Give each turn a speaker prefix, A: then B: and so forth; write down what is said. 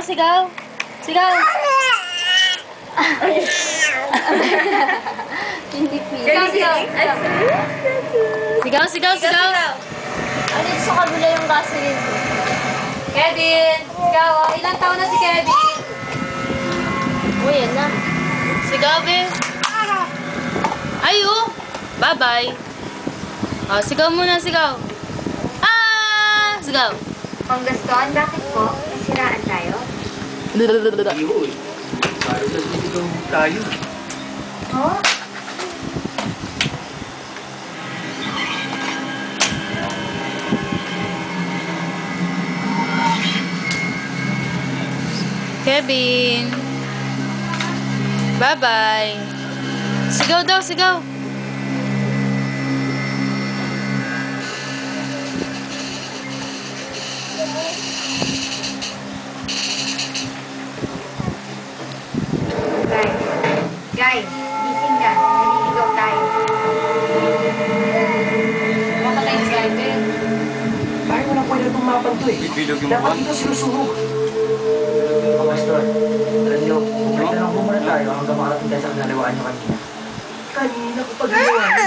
A: sigaw. Sigaw.
B: Hindi
A: Sigaw, sigaw. Sigaw, sigaw, sigaw.
B: Ano sa kabila yung gasoline?
A: Kevin, sigaw. Ilang taon na si Kevin?
B: Uy, yan na.
A: Sigaw, be. Ayo. Bye-bye. Oh, sigaw muna, sigaw. Ah! Sigaw.
B: Kung Gaston, bakit po? Nasiraan tayo?
C: Ayun. Parang nasigaw tayo.
B: Oh?
A: Kevin. Bye-bye. Sigaw daw, sigaw.
B: Guys, gising na. Naliligaw tayo.
A: Baka tayo excited.
C: Parang walang pwede itong mapan to eh.
D: Bilog yung
C: Dapat
D: buwan.
C: ito sinusunog. Mga Pastor, alam niyo, may tanong mo muna tayo hanggang makarating tayo sa kinalawaan niyo kanina. Kanina ko pag ginawa niyo.